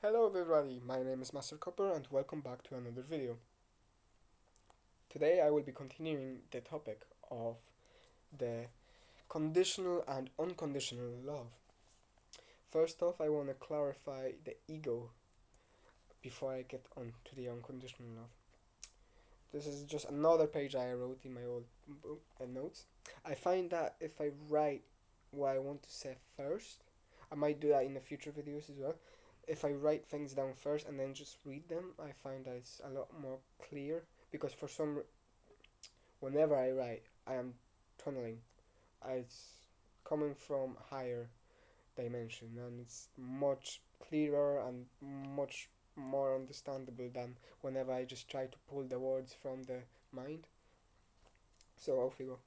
Hello everybody, my name is Master Koper and welcome back to another video. Today I will be continuing the topic of the conditional and unconditional love. First off, I want to clarify the ego before I get on to the unconditional love. This is just another page I wrote in my old notes. I find that if I write what I want to say first, I might do that in the future videos as well. If I write things down first and then just read them, I find that it's a lot more clear because whenever I write, I am tunneling. It's coming from higher dimension and it's much clearer and much more understandable than whenever I just try to pull the words from the mind. So off we go.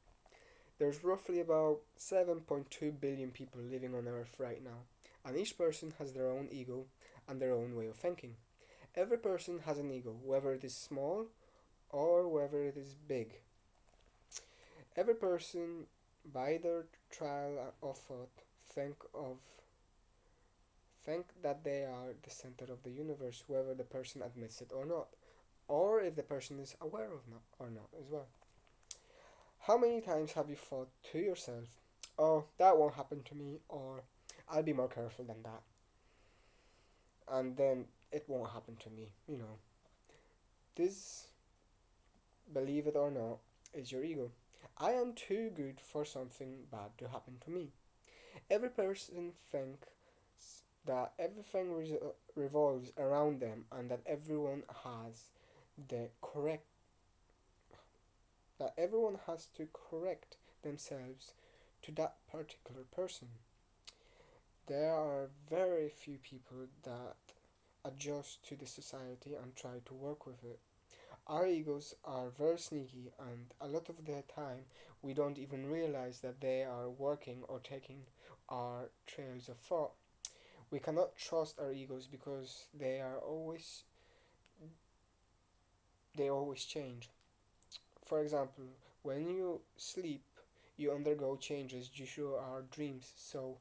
There's roughly about 7.2 billion people living on Earth right now, and each person has their own ego and their own way of thinking. Every person has an ego, whether it is small or whether it is big. Every person, by their trial of thought, think of think that they are the center of the universe, whether the person admits it or not, or if the person is aware of not or not as well. How many times have you thought to yourself, "Oh, that won't happen to me," or "I'll be more careful than that," and then it won't happen to me? This, believe it or not, is your ego. I am too good for something bad to happen to me. Every person thinks that everything revolves around them and the correct that everyone has to correct themselves to that particular person. There are very few people that adjust to the society and try to work with it. Our egos are very sneaky, and a lot of the time we don't even realize that they are working or taking our trails of thought. We cannot trust our egos because they always change. For example, when you sleep, you undergo changes due to our dreams. So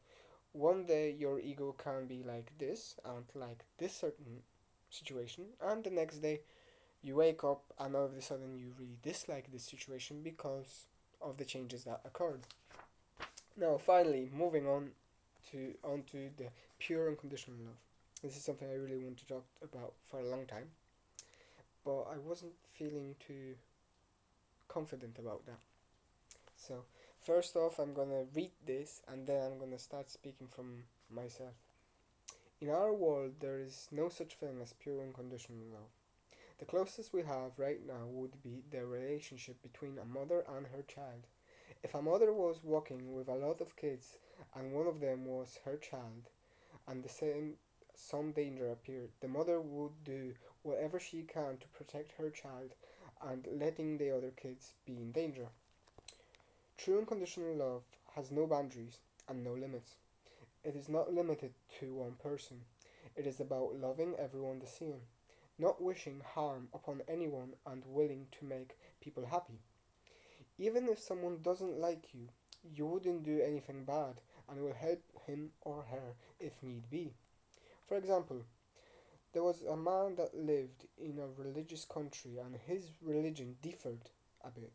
one day your ego can be like this and like this certain situation, and the next day you wake up and all of a sudden you really dislike this situation because of the changes that occurred. Now, finally, moving onto the pure unconditional love. This is something I really want to talk about for a long time, but I wasn't feeling too confident about that. So, first off, I'm gonna read this and then I'm gonna start speaking from myself. In our world, there is no such thing as pure unconditional love. The closest we have right now would be the relationship between a mother and her child. If a mother was walking with a lot of kids and one of them was her child, and some danger appeared, the mother would do whatever she can to protect her child and letting the other kids be in danger. True unconditional love has no boundaries and no limits. It is not limited to one person. It is about loving everyone the same, not wishing harm upon anyone and willing to make people happy. Even if someone doesn't like you, you wouldn't do anything bad and will help him or her if need be. For example, there was a man that lived in a religious country and his religion differed a bit.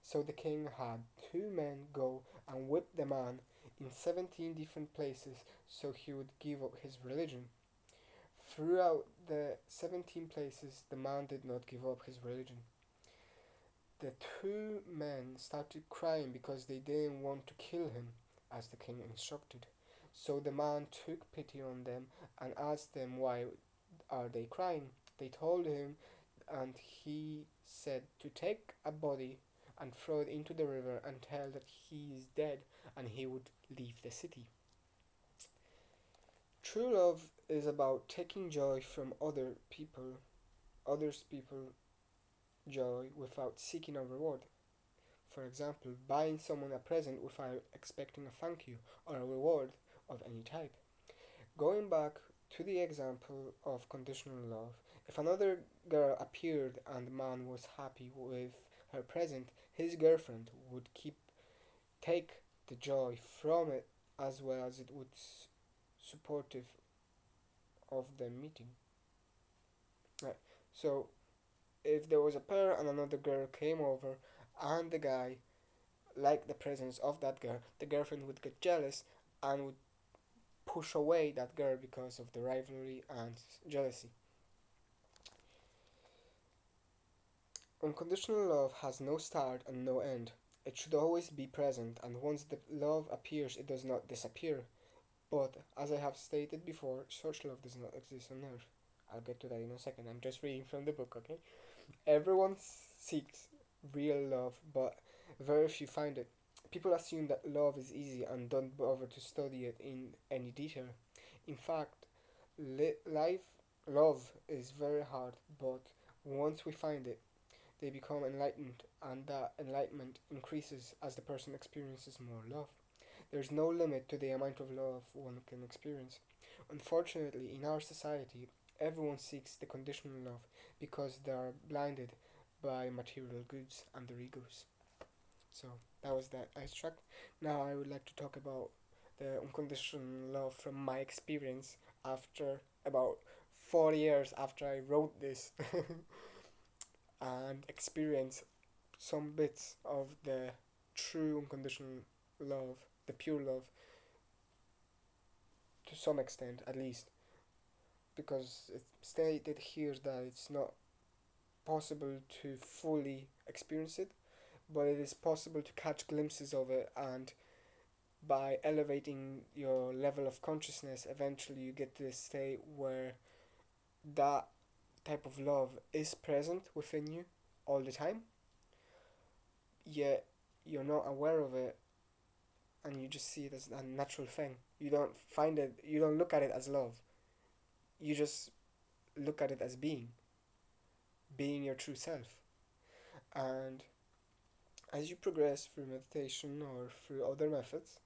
So the king had two men go and whip the man in 17 different places so he would give up his religion. Throughout the 17 places, the man did not give up his religion. The two men started crying because they didn't want to kill him as the king instructed. So the man took pity on them and asked them why are they crying. They told him and he said to take a body and throw it into the river and tell that he is dead and he would leave the city. True love is about taking joy from others people joy without seeking a reward. For example, buying someone a present without expecting a thank you or a reward of any type. Going back to the example of conditional love, if another girl appeared and the man was happy with her present, his girlfriend would take the joy from it as well as it would supportive of them meeting. Right. So if there was a pair and another girl came over and the guy liked the presence of that girl, the girlfriend would get jealous and would push away that girl because of the rivalry and jealousy. Unconditional love has no start and no end. It should always be present, and once the love appears, it does not disappear. But, as I have stated before, such love does not exist on earth. I'll get to that in a second. I'm just reading from the book, okay? Everyone seeks real love, but very few find it. People assume that love is easy and don't bother to study it in any detail. In fact, life love is very hard, but once we find it, they become enlightened, and that enlightenment increases as the person experiences more love. There's no limit to the amount of love one can experience. Unfortunately, in our society, everyone seeks the conditional love because they are blinded by material goods and their egos. So that was that extract. Now I would like to talk about the unconditional love from my experience after about 4 years after I wrote this and experience some bits of the true unconditional love, the pure love, to some extent at least, because it's stated here that it's not possible to fully experience it, but it is possible to catch glimpses of it, and by elevating your level of consciousness, eventually you get to a state where that type of love is present within you all the time, yet you're not aware of it and you just see it as a natural thing. You don't look at it as love. You just look at it as being your true self. And as you progress through meditation or through other methods,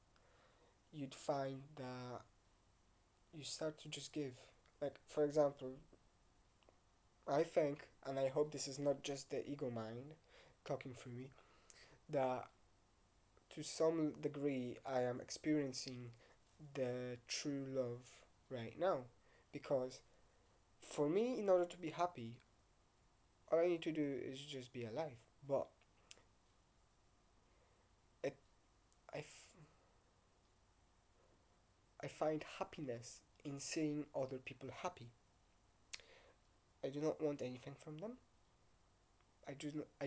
you'd find that you start to just give. Like, for example, I think, and I hope this is not just the ego mind talking through me, that to some degree I am experiencing the true love right now. Because for me, in order to be happy, all I need to do is just be alive. But it, I, f- I find happiness in seeing other people happy. I do not want anything from them. I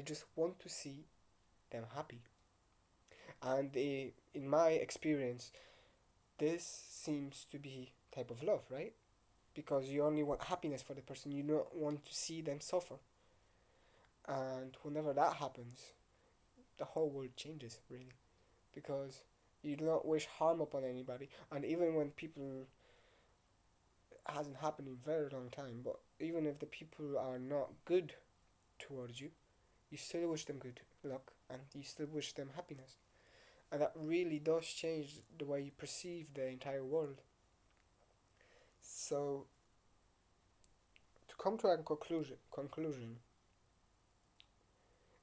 just want to see them happy. And in my experience, this seems to be type of love, right? Because you only want happiness for the person, you don't want to see them suffer. And whenever that happens, the whole world changes, really. Because you do not wish harm upon anybody. And even when people, it hasn't happened in a very long time, but even if the people are not good towards you, you still wish them good luck and you still wish them happiness. And that really does change the way you perceive the entire world. So, to come to a conclusion,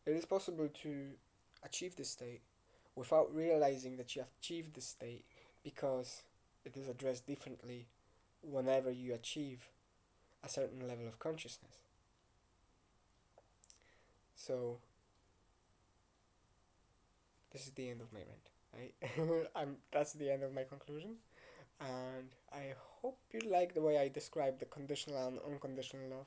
it is possible to achieve this state without realizing that you have achieved this state, because it is addressed differently whenever you achieve a certain level of consciousness. So, this is the end of my rant. Right? That's the end of my conclusion. And I hope you like the way I describe the conditional and unconditional love.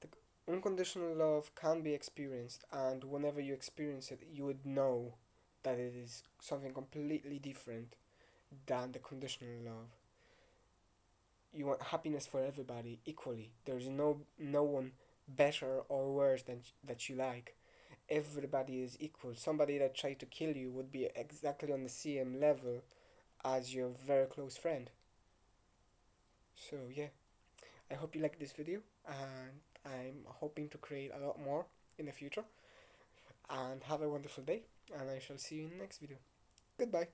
The unconditional love can be experienced, and whenever you experience it, you would know that it is something completely different than the conditional love. You want happiness for everybody equally. There's no one better or worse than that you like. Everybody is equal. Somebody that tried to kill you would be exactly on the same level as your very close friend. So yeah, I hope you like this video, and I'm hoping to create a lot more in the future. And have a wonderful day, and I shall see you in the next video. Goodbye.